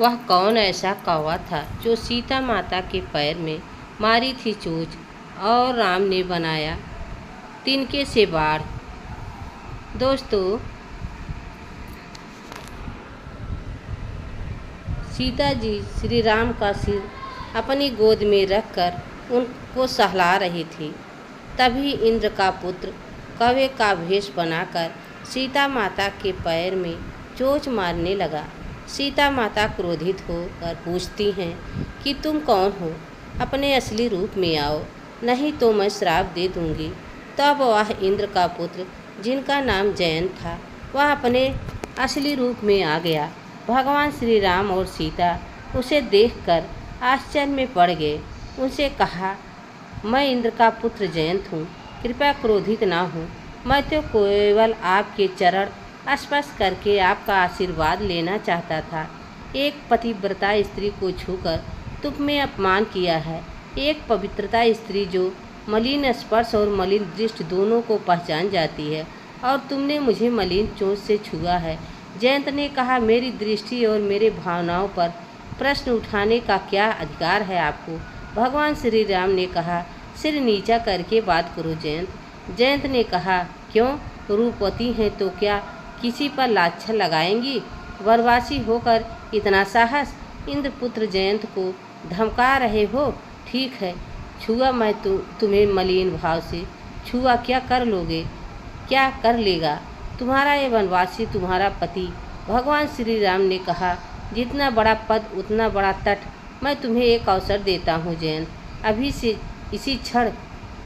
वह कौन ऐसा कौवा था जो सीता माता के पैर में मारी थी चोंच और राम ने बनाया तिनके से बाढ़। दोस्तों, सीता जी श्री राम का सिर अपनी गोद में रखकर उनको सहला रही थी। तभी इंद्र का पुत्र कौवे का भेष बनाकर सीता माता के पैर में चोंच मारने लगा। सीता माता क्रोधित होकर पूछती हैं कि तुम कौन हो, अपने असली रूप में आओ, नहीं तो मैं श्राप दे दूंगी। तब वह इंद्र का पुत्र जिनका नाम जयंत था, वह अपने असली रूप में आ गया। भगवान श्री राम और सीता उसे देखकर आश्चर्य में पड़ गए। उनसे कहा, मैं इंद्र का पुत्र जयंत हूँ, कृपया क्रोधित ना हो। मैं तो केवल आपके चरण स्पर्श करके आपका आशीर्वाद लेना चाहता था। एक पतिव्रता स्त्री को छूकर तुमने अपमान किया है। एक पवित्रता स्त्री जो मलिन स्पर्श और मलिन दृष्टि दोनों को पहचान जाती है, और तुमने मुझे मलिन चोंच से छुआ है। जयंत ने कहा, मेरी दृष्टि और मेरे भावनाओं पर प्रश्न उठाने का क्या अधिकार है आपको? भगवान श्री राम ने कहा, सिर नीचा करके बात करो जयंत। जयंत ने कहा, क्यों, रूपवती हैं तो क्या किसी पर लाछन लगाएंगी? वनवासी होकर इतना साहस? इंद्रपुत्र जयंत को धमका रहे हो? ठीक है, छुआ मैं तुम्हें मलिन भाव से छुआ, क्या कर लोगे? क्या कर लेगा तुम्हारा ये वनवासी, तुम्हारा पति? भगवान श्री राम ने कहा, जितना बड़ा पद उतना बड़ा तट। मैं तुम्हें एक अवसर देता हूँ जयंत, अभी से इसी क्षण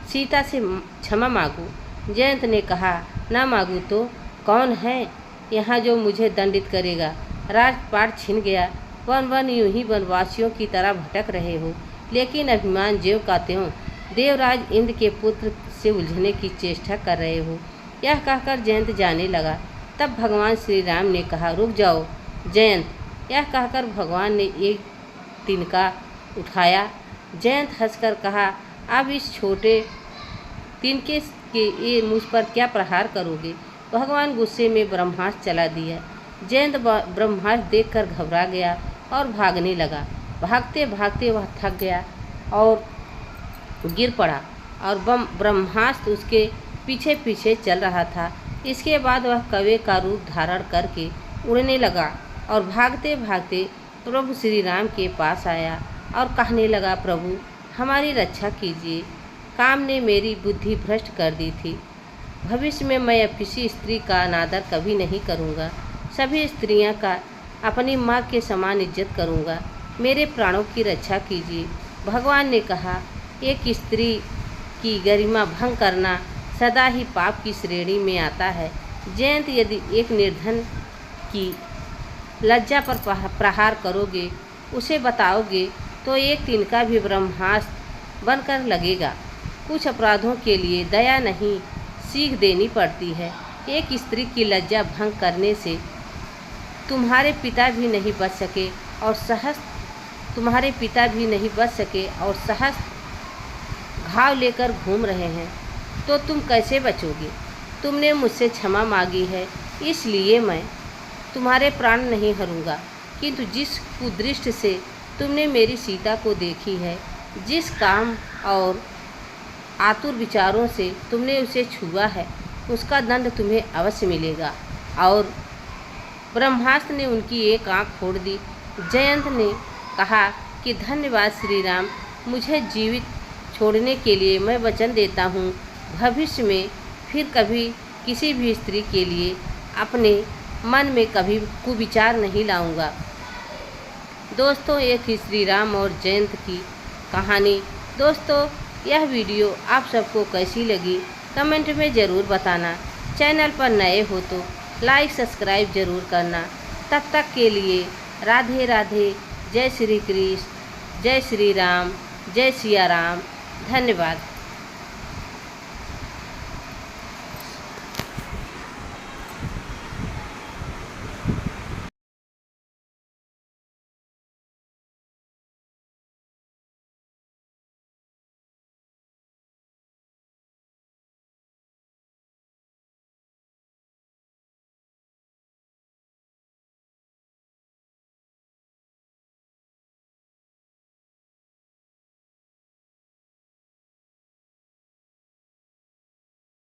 सीता से क्षमा मांगो। जयंत ने कहा, ना मांगू तो कौन है यहाँ जो मुझे दंडित करेगा? राजपाट छिन गया, वन वन यूं ही वनवासियों की तरह भटक रहे हो, लेकिन अभिमान ज्यों का त्यों देवराज इंद्र के पुत्र से उलझने की चेष्टा कर रहे हो। यह कहकर जयंत जाने लगा। तब भगवान श्री राम ने कहा, रुक जाओ जयंत। यह कहकर भगवान ने एक तिनका उठाया। जयंत हंसकर कहा, अब इस छोटे तिनके के ये मुझ पर क्या प्रहार करोगे? भगवान गुस्से में ब्रह्मास्त्र चला दिया। जयंत ब्रह्मास्त्र देखकर घबरा गया और भागने लगा। भागते भागते वह थक गया और गिर पड़ा, और ब्रह्मास्त्र उसके पीछे पीछे चल रहा था। इसके बाद वह कौवे का रूप धारण करके उड़ने लगा और भागते भागते प्रभु श्री राम के पास आया और कहने लगा, प्रभु हमारी रक्षा कीजिए, काम ने मेरी बुद्धि भ्रष्ट कर दी थी। भविष्य में मैं अब किसी स्त्री का अनादर कभी नहीं करूँगा। सभी स्त्रियाँ का अपनी माँ के समान इज्जत करूँगा। मेरे प्राणों की रक्षा कीजिए। भगवान ने कहा, एक स्त्री की गरिमा भंग करना सदा ही पाप की श्रेणी में आता है। जयंत, यदि एक निर्धन की लज्जा पर प्रहार करोगे, उसे बताओगे, तो एक तिनका भी ब्रह्मास्त्र बनकर लगेगा। कुछ अपराधों के लिए दया नहीं, सीख देनी पड़ती है। एक स्त्री की लज्जा भंग करने से तुम्हारे पिता भी नहीं बच सके और सहस्त्र घाव लेकर घूम रहे हैं, तो तुम कैसे बचोगे? तुमने मुझसे क्षमा मांगी है, इसलिए मैं तुम्हारे प्राण नहीं हरूंगा। किंतु जिस कुदृष्टि से तुमने मेरी सीता को देखी है, जिस काम और आतुर विचारों से तुमने उसे छुआ है, उसका दंड तुम्हें अवश्य मिलेगा। और ब्रह्मास्त्र ने उनकी एक आंख फोड़ दी। जयंत ने कहा कि धन्यवाद श्री राम, मुझे जीवित छोड़ने के लिए। मैं वचन देता हूँ, भविष्य में फिर कभी किसी भी स्त्री के लिए अपने मन में कभी कुविचार नहीं लाऊंगा। दोस्तों, ये थी श्री राम और जयंत की कहानी। दोस्तों, यह वीडियो आप सबको कैसी लगी कमेंट में ज़रूर बताना। चैनल पर नए हो तो लाइक सब्सक्राइब ज़रूर करना। तब तक के लिए राधे राधे, जय श्री कृष्ण, जय श्री राम, जय सिया राम। धन्यवाद।